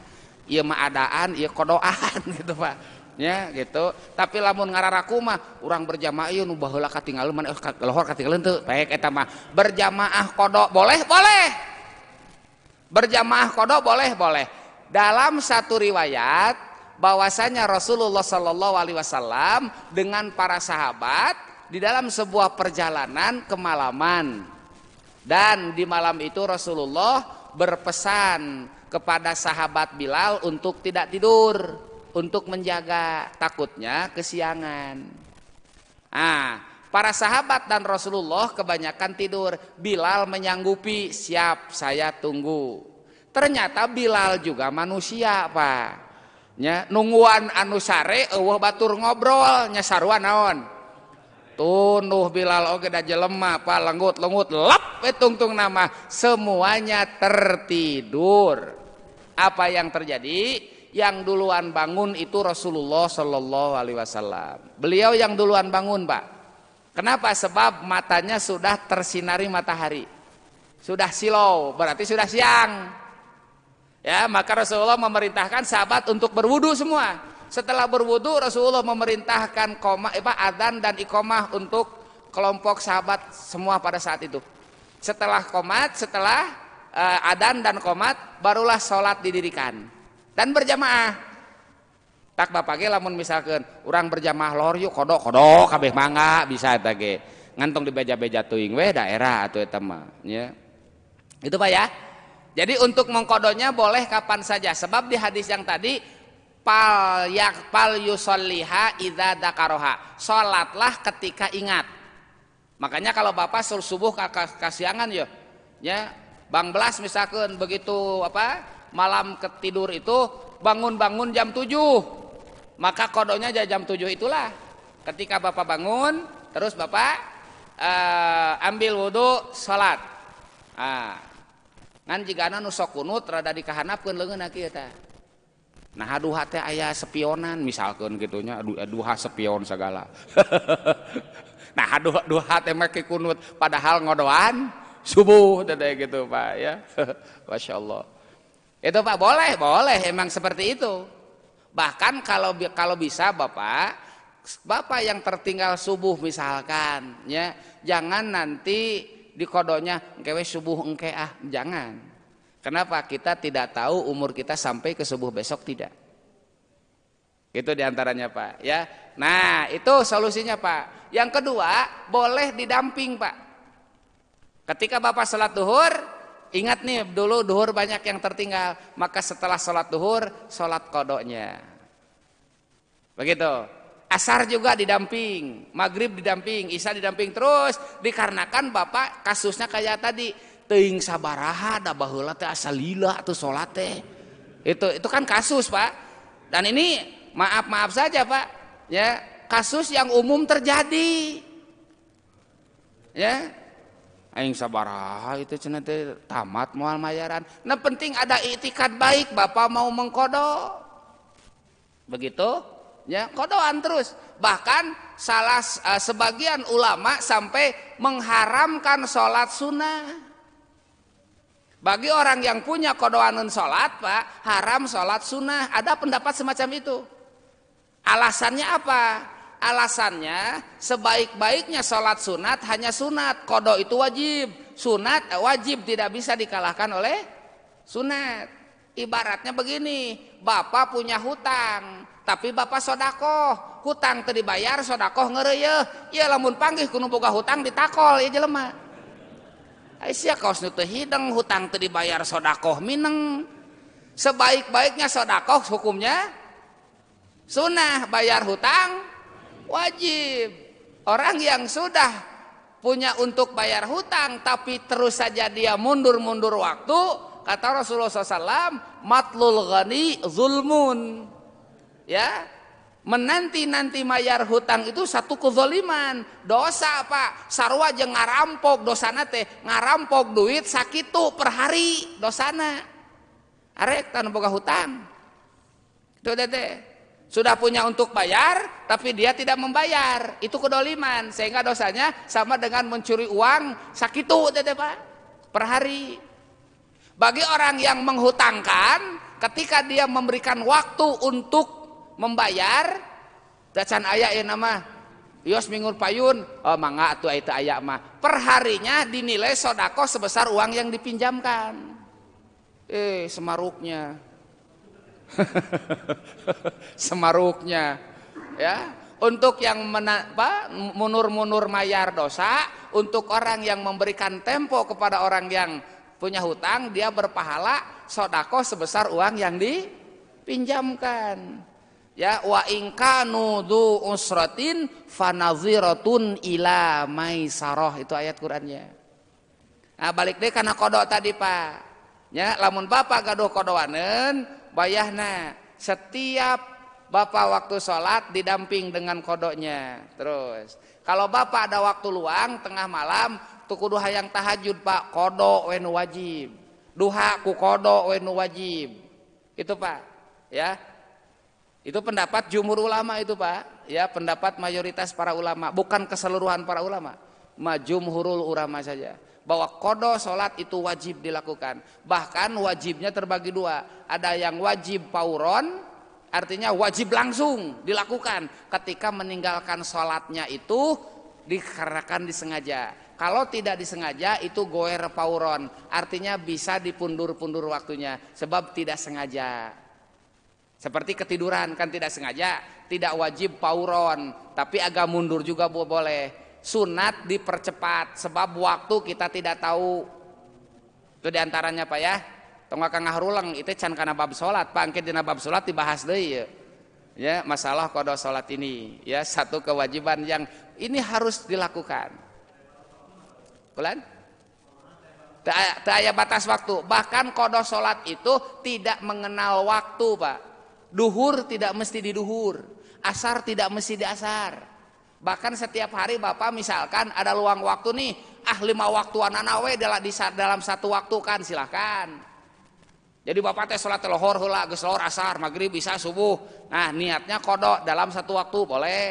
iya mah adaan, iya kodoan gitu Pak. Ya gitu. Tapi lamun ngararaku mah, orang berjamaah ieu nu baheula katinggaleuan mana lohor katinggaleuan teu, baik eta mah. Berjamaah kodok boleh? Berjamaah kodok boleh. Dalam satu riwayat bahwasanya Rasulullah Shallallahu Alaihi Wasallam dengan para sahabat di dalam sebuah perjalanan kemalaman, dan di malam itu Rasulullah berpesan kepada sahabat Bilal untuk tidak tidur, untuk menjaga, takutnya kesiangan. Para sahabat dan Rasulullah kebanyakan tidur. Bilal menyanggupi, siap saya tunggu. Ternyata Bilal juga manusia Pak. Nya nungguan anu sare eueuh batur ngobrol nya sarua naon. Tunduh Bilal oge da jelema Pak, lenggut lap tungtung nama semuanya tertidur. Apa yang terjadi? Yang duluan bangun itu Rasulullah Shallallahu Alaihi Wasallam. Beliau yang duluan bangun Pak. Kenapa? Sebab matanya sudah tersinari matahari, sudah silau, berarti sudah siang. Ya, maka Rasulullah memerintahkan sahabat untuk berwudu semua. Setelah berwudu, Rasulullah memerintahkan adzan dan iqomah untuk kelompok sahabat semua pada saat itu. Setelah adzan dan qomat, barulah sholat didirikan dan berjamaah. Tak bapak ge lamun misalkan urang berjamaah lohor yuk kodok kabeh mangga bisa eta ge ngantong di beja-beja teuing we daerah atuh eta mah nya. Itu Pak ya. Jadi untuk mengkodoknya boleh kapan saja sebab di hadis yang tadi pal yusolliha idza dzakaroha, salatlah ketika ingat. Makanya kalau bapak subuh kasiangan ya Bang Belas misalkan begitu malam ketidur itu bangun jam 7, maka kodonya jam 7 itulah ketika bapak bangun, terus bapak ambil wudhu salat. Ngan jigana nu sok kunut rada dikahanapkeun leungeun kieu teh. Nah duha teh aya spionan misalkan gitunya, duha spion segala. Nah duha teh make kunut padahal ngodoan subuh teh gitu Pak ya. Masya Allah. Itu Pak boleh emang seperti itu. Bahkan kalau bisa Bapak yang tertinggal subuh misalkan ya, jangan nanti di kodonya engke subuh engke jangan. Kenapa? Kita tidak tahu umur kita sampai ke subuh besok tidak. Itu diantaranya Pak ya. Nah itu solusinya Pak. Yang kedua boleh didamping Pak. Ketika Bapak sholat duhur, ingat nih dulu duhur banyak yang tertinggal, maka setelah sholat duhur sholat kodoknya. Begitu. Asar juga didamping, maghrib didamping, isya didamping terus, dikarenakan Bapak kasusnya kayak tadi, teuing sabaraha da baheula teh asa lila atuh salat teh. Itu kan kasus Pak. Dan ini maaf saja Pak, ya, kasus yang umum terjadi. Ya. Aing sabaraha itu cenah teh tamat moal mayaran. Nah penting ada itikad baik Bapak mau mengkodok. Begitu? Ya, kodoan terus. Bahkan sebagian ulama sampai mengharamkan sholat sunnah. Bagi orang yang punya kodoanan sholat Pak, haram sholat sunnah. Ada pendapat semacam itu. Alasannya apa? Alasannya sebaik-baiknya sholat sunat hanya sunat. Kodo itu wajib. Sunat wajib, tidak bisa dikalahkan oleh sunat. Ibaratnya begini, Bapak punya hutang, tapi Bapak sodakoh, hutang teu dibayar, sodakoh ngeureueuh. Ieu lamun panggih kudu boga hutang ditakol ieu jelema. Ai sia kaos nu teu hideng, hutang teu dibayar, sodakoh mineng. Sebaik-baiknya sodakoh hukumnya sunnah, bayar hutang wajib. Orang yang sudah punya untuk bayar hutang tapi terus saja dia mundur-mundur waktu, kata Rasulullah SAW, matlul ghani zulmun. Ya, menanti-nanti mayar hutang itu satu kezaliman, dosa Pak. Sarua jeung ngarampok, dosana teh ngarampok duit sakitu per hari dosana. Arek tan boga hutang. Itu teh sudah punya untuk bayar tapi dia tidak membayar. Itu kedoliman, sehingga dosanya sama dengan mencuri uang sakitu teh Pak per hari. Bagi orang yang menghutangkan, ketika dia memberikan waktu untuk membayar, dacan aya ieu nama ios mingur payun, oh mangga atuh eta aya mah, perharinya dinilai sedekah sebesar uang yang dipinjamkan. Semaruknya semaruknya ya, untuk yang munur-munur mayar dosa, untuk orang yang memberikan tempo kepada orang yang punya hutang, dia berpahala sedekah sebesar uang yang dipinjamkan. Ya, wa in kanu dzu usratin fanadhiratun ila maisarah, itu ayat Qur'annya. Nah, balik deh kana kodok tadi Pak. Ya, lamun Bapak gaduh kodoaneun, bayahna setiap Bapak waktu sholat didamping dengan kodoknya. Terus, kalau Bapak ada waktu luang tengah malam, tuh kudu hayang tahajud Pak, kodok we nu wajib. Duha ku kodok we nu wajib. Itu Pak, ya. Itu pendapat jumhur ulama itu Pak, ya, pendapat mayoritas para ulama, bukan keseluruhan para ulama, jumhurul ulama saja, bahwa qada salat itu wajib dilakukan. Bahkan wajibnya terbagi dua, ada yang wajib fauron, artinya wajib langsung dilakukan ketika meninggalkan salatnya itu dikarenakan disengaja. Kalau tidak disengaja itu goer fauron, artinya bisa dipundur-pundur waktunya sebab tidak sengaja. Seperti ketiduran kan tidak sengaja, tidak wajib fauron, tapi agak mundur juga boleh. Sunat dipercepat sebab waktu kita tidak tahu. Itu diantaranya Pak ya. tong kakang ngahurulang itu can kana bab salat Pak, engke dina bab salat dibahas deui ya masalah qada salat ini ya, satu kewajiban yang ini harus dilakukan. Bulan teu aya batas waktu, bahkan qada salat itu tidak mengenal waktu Pak. Duhur tidak mesti di duhur, asar tidak mesti di asar. Bahkan setiap hari Bapak misalkan ada luang waktu nih, 5 waktuan we dalam satu waktu kan silahkan. Jadi Bapak teh salat lohor heula, geus lohor asar, maghrib, isya, subuh. Nah, niatnya qada dalam satu waktu boleh.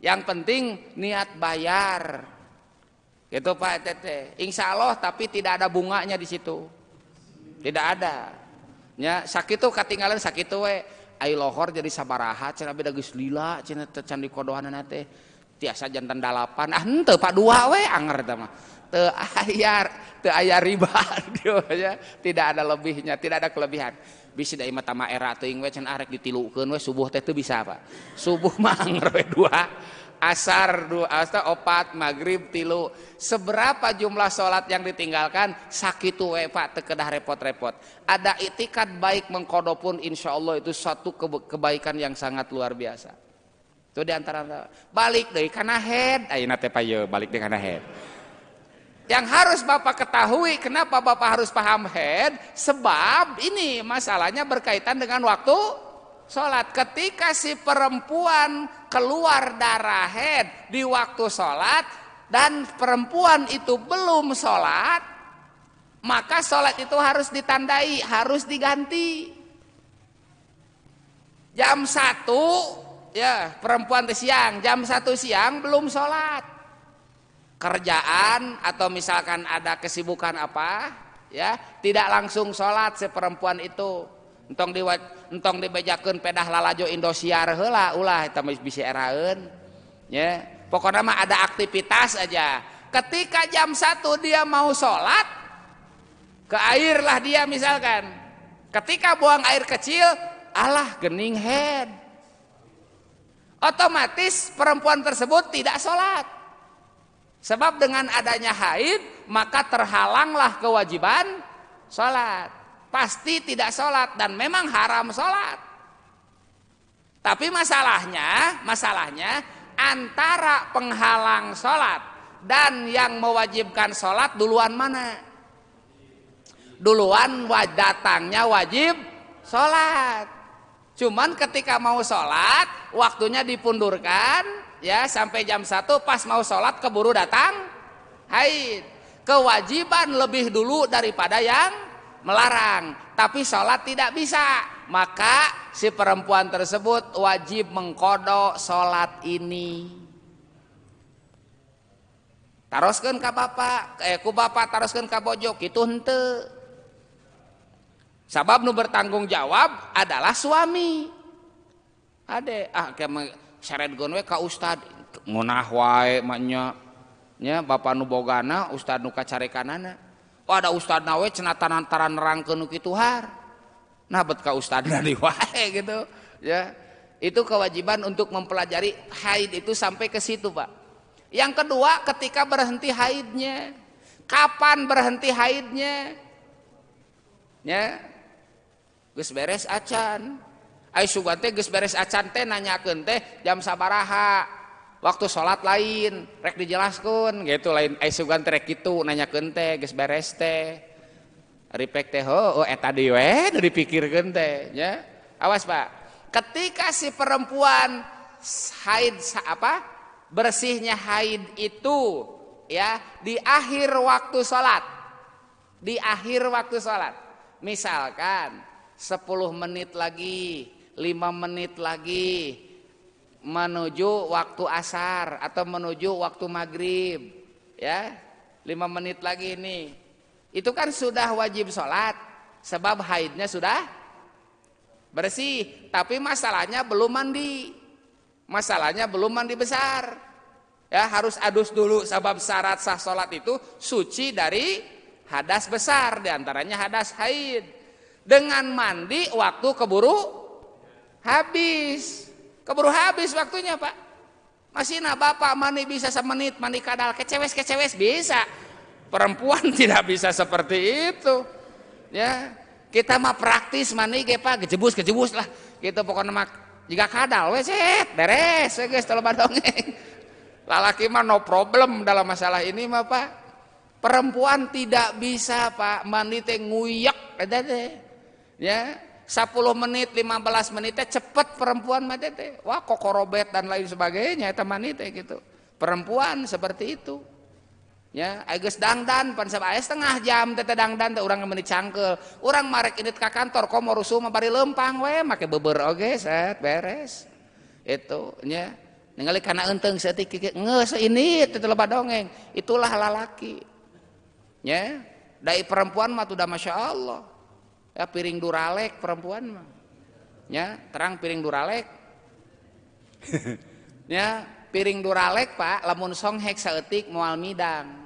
Yang penting niat bayar. Gitu Pak Tete. Insya Allah tapi tidak ada bunganya di situ. Tidak ada. Ya, sakitu katinggalan sakitu we. Ai lohor jadi sabaraha cenah beda geus lila cenah can dikodohanna teh tiasa jantan 8 henteu Pak 2 we anger eta mah teu aya riba ya, tidak ada lebihnya, tidak ada kelebihan. Bisi da imah tama era teuing we cenah arek ditilukeun we subuh teh teu bisa Pak. Subuh mah anger we 2 asar 2 4 maghrib 3. Seberapa jumlah sholat yang ditinggalkan sakitu we Pak teu kedah repot-repot. Ada itikad baik mengkodo pun insya Allah itu satu kebaikan yang sangat luar biasa. Itu diantara balik deui kana head ayeuna teh paye balik deui kana head. Yang harus Bapak ketahui kenapa Bapak harus paham head, sebab ini masalahnya berkaitan dengan waktu sholat. Ketika si perempuan keluar darah haid di waktu sholat dan perempuan itu belum sholat, maka sholat itu harus ditandai, harus diganti. Jam 1 ya perempuan itu siang, jam 1 siang belum sholat, kerjaan atau misalkan ada kesibukan apa ya, tidak langsung sholat si perempuan itu. Entong dibejakeun pedah lalajo Indosiar heula ulah eta bisa eraeun ya. Pokoknya mah ada aktivitas aja. Ketika jam 1 dia mau sholat, ke air lah dia misalkan. Ketika buang air kecil, alah gening head. Otomatis perempuan tersebut tidak sholat. Sebab dengan adanya haid, maka terhalanglah kewajiban sholat. Pasti tidak sholat dan memang haram sholat. Tapi masalahnya antara penghalang sholat dan yang mewajibkan sholat duluan mana? Duluan datangnya wajib sholat. Cuman ketika mau sholat waktunya dipundurkan ya sampai jam 1, pas mau sholat keburu datang haid. Kewajiban lebih dulu daripada yang melarang, tapi sholat tidak bisa, maka si perempuan tersebut wajib mengkodok sholat ini. Taroskeun ka bapak, ku bapak taroskeun ka bojo, kitu henteu. Sabab nu bertanggung jawab adalah suami. Ade saredkeun we ka ustad, ngunah wae manya nya bapak nu bogana ustad nu kacarekanana. Ada ustad nawe cenah taran nerangkeun kitu har. Nah bet ka ustadna di wae gitu ya. Itu kewajiban untuk mempelajari haid itu sampai ke situ, Pak. Yang kedua, ketika berhenti haidnya. Kapan berhenti haidnya? Ya. Geus beres acan. Ai sugan teh geus beres acan teh nanyakeun teh jam sabaraha? Waktu sholat lain, rek dijelaskan gitu lain. Sugan rek gitu nanyakeun teh geus beres teh. Ripek teh eta deui we dipikirkeun teh nya. Awas Pak. Ketika si perempuan haid bersihnya haid itu ya di akhir waktu sholat. Di akhir waktu sholat. Misalkan 10 menit lagi, 5 menit lagi menuju waktu asar atau menuju waktu maghrib ya 5 menit lagi ini itu kan sudah wajib sholat sebab haidnya sudah bersih, tapi masalahnya belum mandi besar ya, harus adus dulu sebab syarat sah sholat itu suci dari hadas besar, diantaranya hadas haid. Dengan mandi waktu keburu habis waktunya Pak. Masih bapak mandi bisa semenit, mandi kadal kecewes bisa. Perempuan tidak bisa seperti itu. Ya, kita mah praktis mani ge Pak, gejebus lah. Gitu pokoknya mah jika kadal we set beres we geus teu loba dongeng. Lalaki mah no problem dalam masalah ini mah Pak. Perempuan tidak bisa Pak mandi teh nguyek eta teh. Ya, 10 menit 15 menit teh cepet perempuan mah teh. Wah kokorobet dan lain sebagainya eta mandi teh gitu. Perempuan seperti itu. Ya, geus dangdan pan aya setengah jam teh dangdan teh urang meuni cangkeul. Urang marek indit ka kantor komo rusuh mah bari lempang we make beubeur oge set beres. Itu nya. Ningali kana euteung saeutik geus ini teh loba dongeng. Itulah lalaki. Ya, dai perempuan mah udah masya Allah. Ya piring duralek perempuan mah. Ya, terang piring duralek. Ya, piring duralek Pak, lamun songhek saeutik moal midang.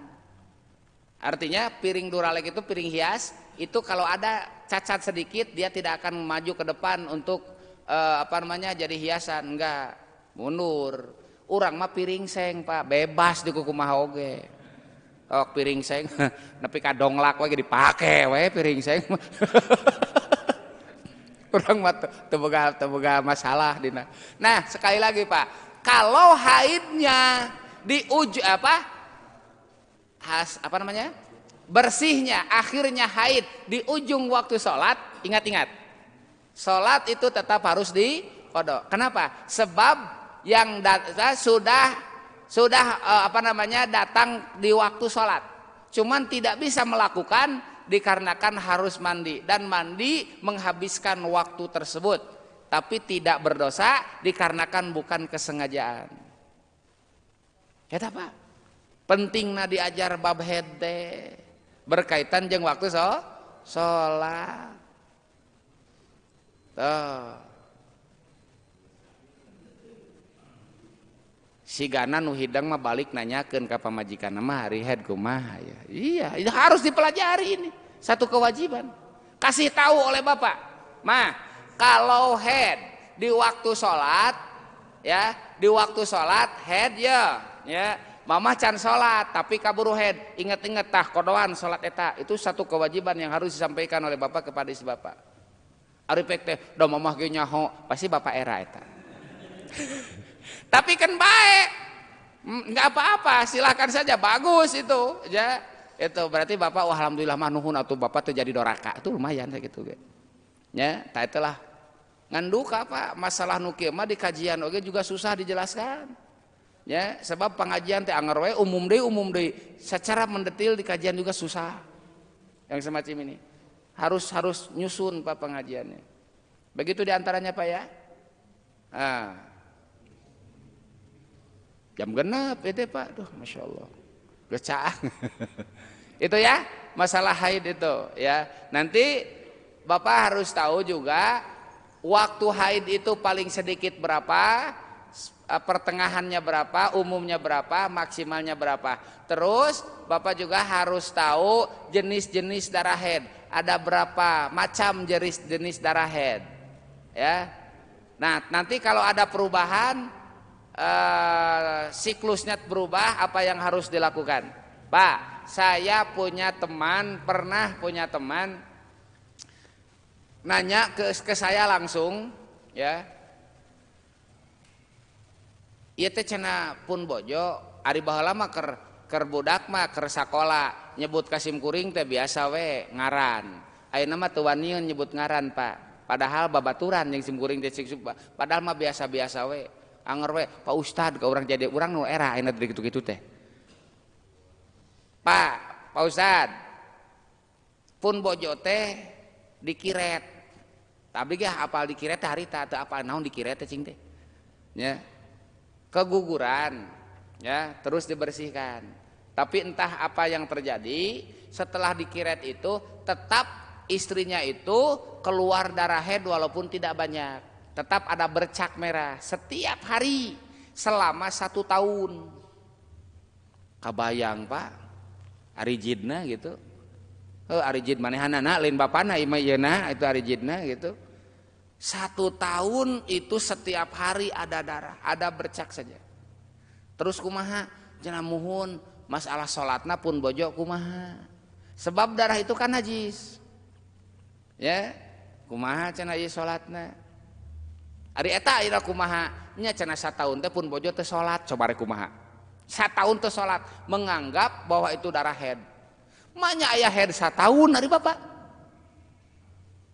Artinya piring duralek itu piring hias, itu kalau ada cacat sedikit dia tidak akan maju ke depan untuk jadi hiasan, enggak, mundur. Urang mah piring seng Pak, bebas di kumaha oge. Piring seng nepi ka donglak we dipake we piring seng. Urang mah teu boga masalah dina. Nah, sekali lagi Pak, kalau haidnya bersihnya akhirnya haid di ujung waktu sholat, ingat-ingat, sholat itu tetap harus diqodho. Kenapa? Sebab yang sudah datang di waktu sholat, cuman tidak bisa melakukan dikarenakan harus mandi, dan mandi menghabiskan waktu tersebut, tapi tidak berdosa dikarenakan bukan kesengajaan. Eta Pak, pentingna diajar bab haid berkaitan jeung waktu sholat. Sigana nu hidang mah balik nanyakeun ka pamajikanna mah hari haid kumaha ya. Iya, itu harus dipelajari ini. Satu kewajiban. Kasih tahu oleh Bapak. Mah, kalau haid di waktu sholat ya, di waktu sholat haid ya. Mama can sholat tapi kaburu haid. Ingat-ingat tah kodoan sholat eta. Itu satu kewajiban yang harus disampaikan oleh Bapak kepada istri Bapak. Ari pek teh da mamah ge nyaho, pasti Bapak era eta. Tapi kan baik, nggak apa-apa, silahkan saja, bagus itu, ya. Itu berarti Bapak, wah alhamdulillah manuhun atau Bapak tuh jadi doraka, itu lumayan gitu, ya. Tak itulah nganduk apa masalah nukieu mah di kajian oge juga susah dijelaskan, ya. Sebab pengajian teh anger we umum deui, secara mendetil di kajian juga susah, yang semacam ini harus nyusun Pak pengajiannya. Begitu diantaranya Pak ya. Jam genap itu Pak, duh masya Allah, gecaang. Itu ya masalah haid itu ya. Nanti Bapak harus tahu juga waktu haid itu paling sedikit berapa, pertengahannya berapa, umumnya berapa, maksimalnya berapa. Terus Bapak juga harus tahu jenis-jenis darah haid. Ada berapa macam jenis darah haid, ya. Nah nanti kalau ada perubahan, siklusnya berubah, apa yang harus dilakukan? Pak, saya pernah punya teman nanya ke saya langsung, ya. Ieu teh cenah pun bojo, ari baheula mah keur budak mah keur sakola, nyebut kasim kuring teh biasa we ngaran. Ayeuna mah teu waniun nyebut ngaran, Pak. Padahal babaturan jeung sim kuring teh padahal mah biasa-biasa we. Anger we Pak Ustad ke orang jadi orang nu era enak gitu-gitu teh. Pak Ustad pun bojo teh dikiret. Tapi ge apal dikiret teh harita teu apal naon dikiret teh cing teh. Ya. Keguguran ya, terus dibersihkan. Tapi entah apa yang terjadi setelah dikiret itu tetap istrinya itu keluar darah haid walaupun tidak banyak. Tetap ada bercak merah setiap hari selama 1 tahun. Kabayang Pak, arijidna gitu. Arijid manehanana lain bapana imayana itu arijidna gitu. 1 tahun itu setiap hari ada darah, ada bercak saja. Terus kumaha? Cenah muhun masalah salatna pun bojo kumaha? Sebab darah itu kan najis. Ya, kumaha cenah ieu salatna? Ari eta ayeuna kumaha? Nya cenah sataun teh pun bojo teh salat, coba rek kumaha? Sataun teh salat, menganggap bahwa itu darah haid. Manya aya haid sataun ari Bapak.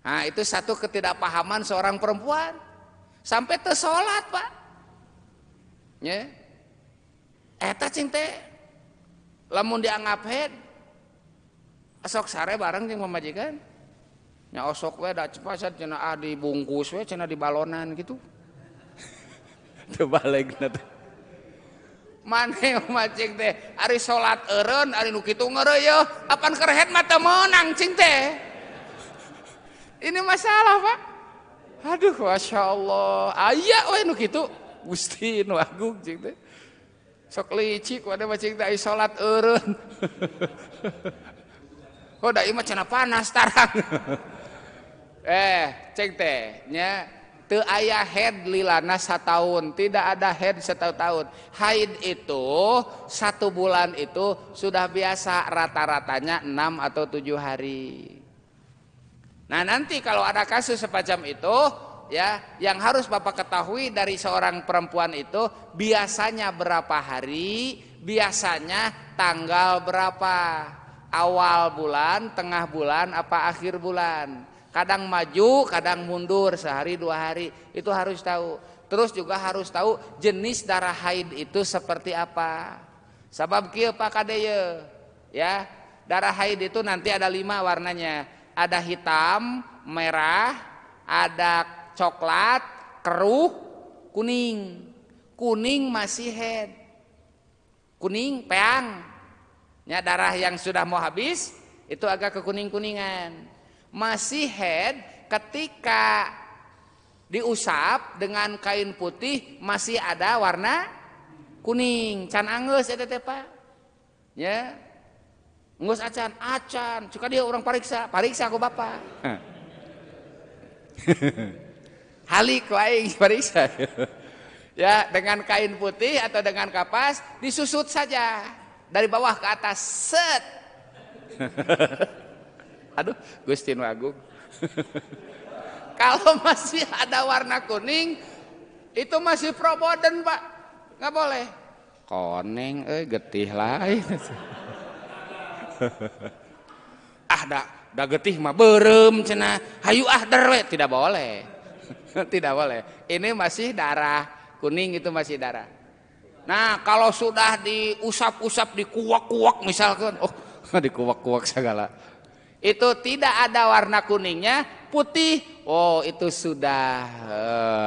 Nah, itu satu ketidakpahaman seorang perempuan. Sampai teu salat, Pak. Nya. Eta cing teh lamun dianggap haid esok sare bareng jeung pamajikan. Nya osok we da cepat cenah dibungkus we cenah di balonan gitu. Teu balegna teh. Mane macing teh ari salat eureun ari nu kitu ngeureuyeuh apan keur haid mah teu meunang cing teh. Ini masalah, Pak. Aduh, Masya Allah. Aya we nu kitu. Gusti nu agung cing teh. Sok licik wade macing teh salat eureun. Oh da ieu mah cenah panas tarang. Cek teh nya teu aya haid lilana sataun, tidak ada haid 1 tahun. Haid itu 1 bulan itu sudah biasa, rata-ratanya 6 atau 7 hari. Nah, nanti kalau ada kasus semacam itu ya, yang harus Bapak ketahui dari seorang perempuan itu biasanya berapa hari, biasanya tanggal berapa, awal bulan, tengah bulan, apa akhir bulan. Kadang maju, kadang mundur, sehari 2 hari, itu harus tahu. Terus juga harus tahu jenis darah haid itu seperti apa. Sabab kieu Pak Kadeye, ya, darah haid itu nanti ada 5 warnanya. Ada hitam, merah, ada coklat, keruh, kuning. Kuning masih haid. Kuning peang. Ya, darah yang sudah mau habis itu agak kekuning-kuningan. Masih haid ketika diusap dengan kain putih masih ada warna kuning. Can anggeus eta teh Pak. Ya. Ngus acan, suka dia orang pariksa ku Bapak. Halik wae pariksa. Ya, dengan kain putih atau dengan kapas disusut saja dari bawah ke atas, set. Aduh, Gusti nu agung. Kalau masih ada warna kuning, itu masih proboden, Pak. Nggak boleh. Koneng, getih lain. Da getih mah berem cenah. Hayu derwe, tidak boleh. Tidak boleh. Ini masih darah kuning, itu masih darah. Nah, kalau sudah diusap-usap, dikuak-kuak misalkan, dikuak-kuak segala. Itu tidak ada warna kuningnya, putih. Oh, itu sudah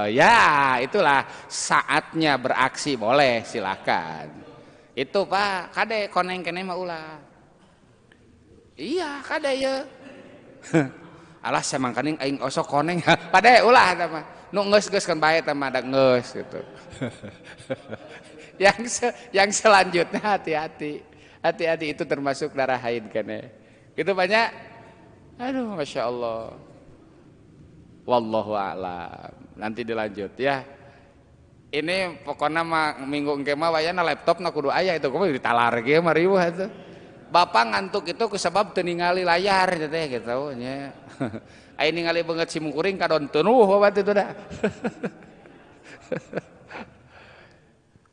ya, itulah saatnya beraksi, boleh, silakan. Itu Pak, kade koneng kene mah ulah. Iya, kade ya. Alah samangkaning aing osok koneng. Pade ulah eta mah. Nu geus-geus kan bae teh mah da geus gitu. Yang selanjutnya hati-hati. Hati-hati, itu termasuk darah haid kene. Gitu banyak. Aduh, Masya Allah. Wallahu a'lam. Nanti dilanjut ya. Ini pokoknya mah minggu engke mah wayana laptop na kudu aya itu kumaha ditalar ge mah riweuh atuh. Bapak ngantuk itu kusabab teu ningali layar teh gitu nya. Ai ningali beungeut simkuring kadon teunuh babat itu dah.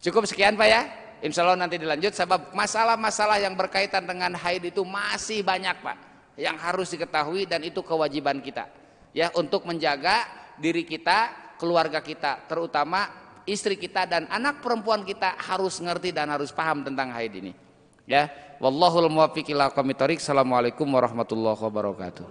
Cukup sekian Pak ya. Insya Allah nanti dilanjut, sebab masalah-masalah yang berkaitan dengan haid itu masih banyak Pak yang harus diketahui, dan itu kewajiban kita ya untuk menjaga diri kita, keluarga kita, terutama istri kita dan anak perempuan kita harus ngerti dan harus paham tentang haid ini ya. Wallahul muwaffiq ila aqwamit thoriq. Assalamualaikum warahmatullahi wabarakatuh.